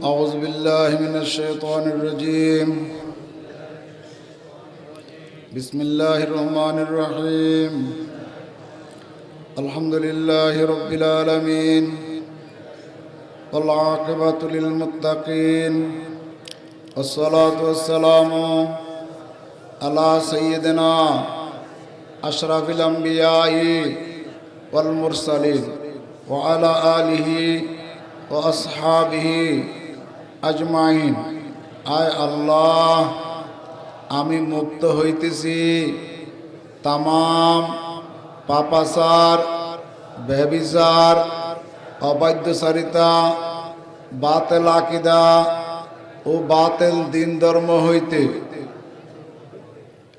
[SPEAKER 1] أعوذ بالله من الشيطان الرجيم بسم الله الرحمن الرحيم الحمد لله رب العالمين والعاقبة للمتقين والصلاة والسلام على سيدنا أشرف الأنبياء والمرسلين وعلى آله وأصحابه أجمعين আয় আল্লাহ আমি মুক্ত হইতেছি তামাম পাপাচার ব্যভিচার অবাধ্যচারিতা বাতেল আকীদা ও বাতেল দিন ধর্ম হইতে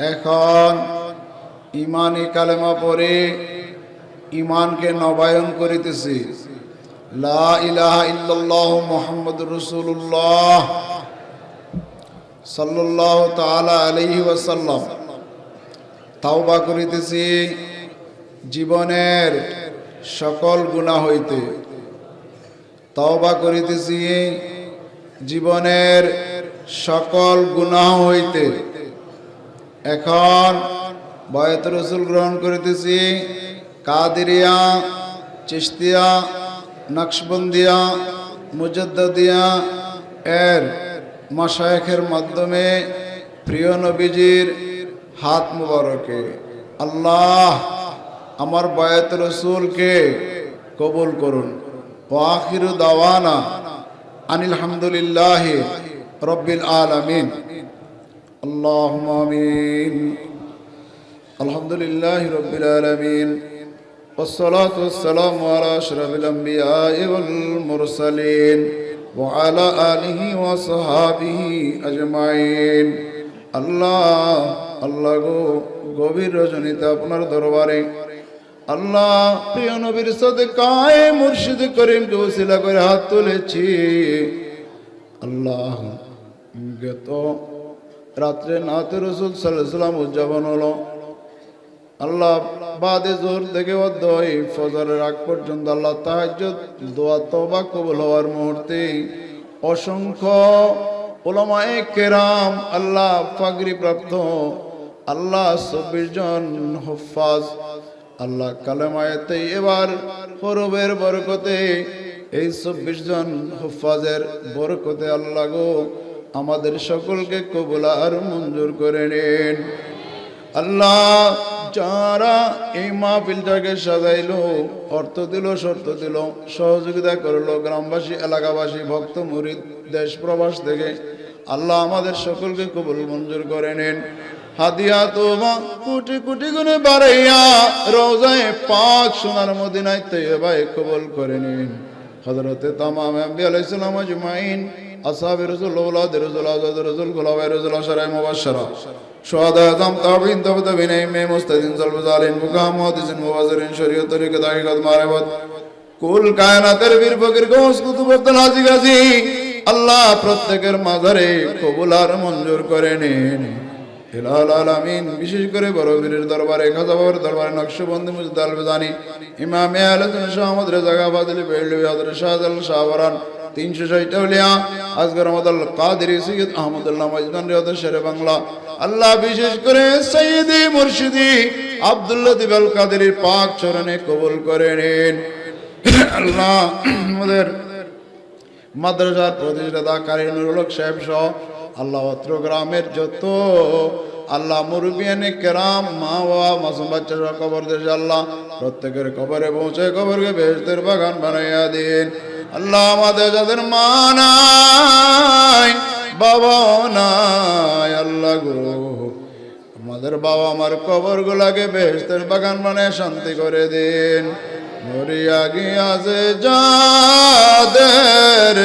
[SPEAKER 1] এখন ঈমানি কালেমা পড়ে ঈমানকে নবায়ন করিতেছি লা ইলাহা ইল্লাল্লাহু মুহাম্মাদুর রাসূলুল্লাহ সাল্লাল্লাহু তাআলা আলাইহি ওয়াসাল্লাম তাওবা করিতেছি জীবনের সকল গুনাহ হইতে তাওবা করিতেছি জীবনের সকল গুনাহ হইতে এখন বায়াত রাসূল গ্রহণ করিতেছি কাদেরিয়া চিশতিয়া নকশবন্দিয়া মুজাদ্দিদিয়া এর মাশায়েখের মাধ্যমে প্রিয় নবীজির হাত মুবারকে আল্লাহ আমার বায়াত রাসূলকে কবুল করুন ওয়া আখিরু দাওয়ানা আনিল হামদুলিল্লাহি রাব্বিল আলামিন আল্লাহুম্মা আমিন আলহামদুলিল্লাহি রাব্বিল আলামিন والصلاة والسلام على أشرف الأنبياء والمرسلين وعلى آله وصحابه أجمعين আল্লাহ আল্লাহ গো গভীর রজনীতে আপনার দরবারে আল্লাহ প্রিয় নবীর সাদকায়ে মুর্শিদ করিমকে ওসিলা করে হাত তুলেছি আল্লাহ গত রাত্রে নাতে রসুল সাল্লাল্লাহু আলাইহি ওয়াসাল্লাম উদযাপন হলো। আল্লাহ বাদে জোহর থেকে ওই ফজরের আগ পর্যন্ত আল্লাহ তাহাজ্জুদ দোয়া তওবা কবুল হওয়ার মুহূর্তে অসংখ্য উলামায়ে কেরাম আল্লাহ পাগড়ি প্রাপ্ত আল্লাহ 24 জন হুফাজ আল্লাহ কালেমায়ে তাইয়্যিবার হরফের বরকতে এই 24 জন হুফাজের বরকতে আল্লাহ গো আমাদের সকলকে কবুল আর মঞ্জুর করে নিন। আল্লাহ যারা এই মাহফিলটাকে সাজাইলো, অর্থ দিল, শর্ত দিল, সহযোগিতা করলো, গ্রামবাসী, এলাকাবাসী, ভক্ত মুরিদ, দেশ প্রবাস থেকে আল্লাহ আমাদের সকলকে কবুল মঞ্জুর করে নিন। হাদিয়া তোবা কোটি কোটি গুণে বাড়াইয়া রওজায়ে পাক সোনার মদিনায় তৈয়বায় কবুল করে নিন। হযরতে তামাম আম্বিয়া আলাইহিস সালাম আজমাইন, আসহাবে রাসূল, আওলাদ রাসূল, আযাদ রাসূল, খুলাফায়ে রাসূল, আশরায়ে মুবাশশারা, শুহাদা আযম, তাবিঈন, তাবিঈন, ইমাম মুস্তাদিন, সালফুজালিন, ফুকাহা, মুহাদ্দিসিন, মুফাসসিরিন, শরীয়ত, তরিকত, হাকিকত, মারিফত, কুল কায়নাতের বীর ফকির গৌস কুতুব আব্দুল হাজী গাজী আল্লাহ প্রত্যেকের মাঝারে কবুল আর মঞ্জুর করে নিন। ইলাহুল আলামিন বিশেষ করে বড় বীরের দরবারে, খাজা বাবার দরবারে, নকশবন্দি মুজদ্দিদ আল বাজানি, ইমাম আহলে সুন্নাহ শাহ আহমদ রেজা গাফাদিলি বেলবি, হযরত শাহজালাল শাহওয়ারান, 360 আউলিয়া, আজগর আহমদুল কাদেরী, সৈয়দ আহমদুল্লাহ মজদান, রিয়াদ শেরে বাংলা আল্লাহ বিশেষ করে সাইয়্যিদি মুর্শিদি আব্দুল লতিফ আল কাদেরীর পাক চরণে কবুল করে নিন। আল্লাহ আমাদের মাদ্রাসার প্রতিষ্ঠাতা কারি নুরুল হক সাহেব সহ আল্লাহ অত্র গ্রামের যত আল্লাহ মুরব্বিয়ানে কেরাম, মা বাবা, মাসুম বাচ্চারা কবর দেশে আল্লাহ প্রত্যেকের কবরে পৌঁছে কবরকে বেহেশতের বাগান বানাইয়া দিন। আল্লাহ আমাদের যাদের মা নাই, বাবা নাই, আল্লাহ গো আমাদের বাবা আমার কবর গুলাকে বেহেশতের বাগান বানায় শান্তি করে দিন। মরিয়া গিয়াছে যাদের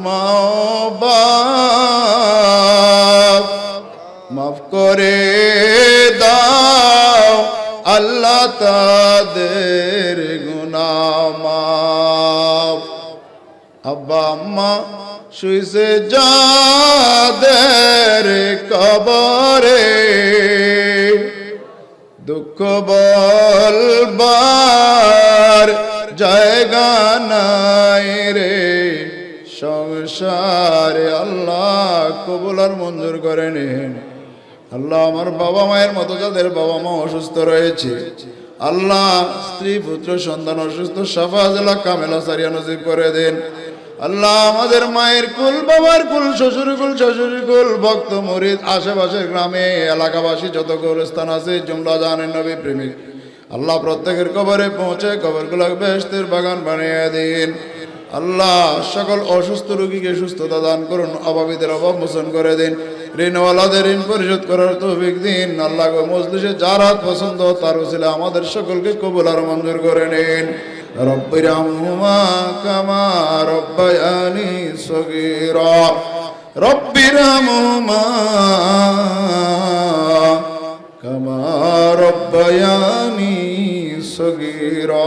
[SPEAKER 1] মা বাপ, মাফ করে দাও আল্লাহ তাদের গুনাহ মাফ। আব্বা আম্মা শুইছে যাদের কবরে, দুঃখ বলবার জায়গা নাই রে সংসারে, আল্লাহ কবুল আর মঞ্জুর করে নিন। আল্লাহ আমার বাবা মায়ের মতো যাদের বাবা মা অসুস্থ রয়েছে আল্লাহ স্ত্রী পুত্র সন্তান অসুস্থ, শাফাআত কামেলা সারিয়া নসিব করে দেন। আল্লাহ আমাদের মায়ের কুল, বাবার কুল, শ্বশুর কুল, শাশুড়ি কুল, ভক্ত মুরিদ, আশেপাশের গ্রামে এলাকাবাসী যত গোরস্থান আছে জুমলা জাহানের নবী প্রেমিক আল্লাহ প্রত্যেকের কবরে পৌঁছে কবরগুলোকে বেহেশতের বাগান বানিয়ে দিন। আল্লাহ সকল অসুস্থ রোগীকে সুস্থতা দান করুন, অভাবীদের অভাব মোচন করে দিন, ঋণওয়ালাদের ঋণ পরিশোধ করার তৌফিক দিন। আল্লাহ গো মজলিসে যার হাত পছন্দ তার ওসিলা আমাদের সকলকে কবুল আর মঞ্জুর করে নিন। রব্বিরহামহুমা কামা রব্বায়ানি সগীরা, রব্বিরহামহুমা কামা রব্বায়ানি সগীরা।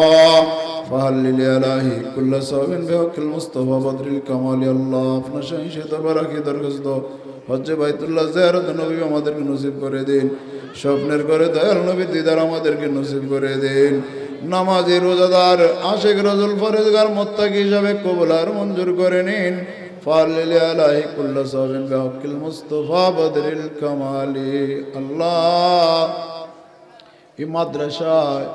[SPEAKER 1] فهلل إلهي كل صواب بحق المصطفى بدر الكمال আল্লাহ আপনার শাহী দরবারে দরখাস্ত হজ্জে বাইতুল্লাহ জিয়ারত নবী আমাদেরকে নসিব করে দিন। স্বপ্নের করে দয়াল নবীর দিদার আমাদেরকে নসিব করে দিন। নামাজি রোজাদার আশিক রাসূল ফরজগার মুত্তাকি হিসাবে কবুল আর মঞ্জুর করে নিন। ফাহলিল ইলাহি কুল্লা সাবিন বিহাক্কিল মুস্তাফা বদরিল কামালি। আল্লাহ এই মাদ্রাসায়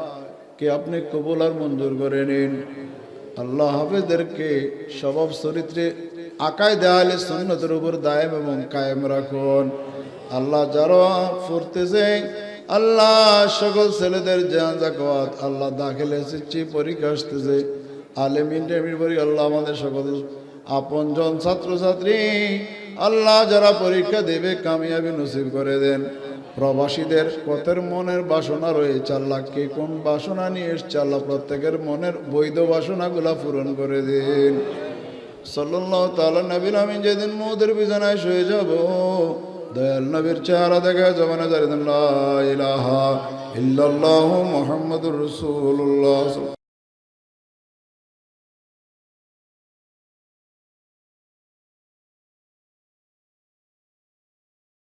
[SPEAKER 1] কে আপনি কবুল আর মঞ্জুর করে নিন। আল্লাহ হাফেজদেরকে স্বভাব চরিত্রে আকায় দেয়ালে সুন্নতের উপর দায়েম এবং কায়েম রাখুন। আল্লাহ যারা পড়তেছে আল্লাহ সকল ছেলেদের জান জাকাত আল্লাহ দাখিল এসেছি পরীক্ষা আসতেছে আলেম ইন্টারমিডিয়েট পরীক্ষা আল্লাহ আমাদের সকল আপনজন ছাত্রছাত্রী আল্লাহ যারা পরীক্ষা দেবে কামিয়াবি নসিব করে দেন। প্রবাসীদের পথের মনের বাসনা রয়েছে আল্লাহ কে কোন বাসনা নিয়ে এসছে আল্লাহ প্রত্যেকের মনের বৈধ বাসনাগুলা পূরণ করে দিন। সাল্লাল্লাহু তাআলা নবীল আমিন যেদিন মওতের বিছানায় শুয়ে যাব দয়াল নবীর চেহারা দেখা জবানে জারি লা ইলাহা ইল্লাল্লাহু মুহাম্মাদুর রাসূলুল্লাহ।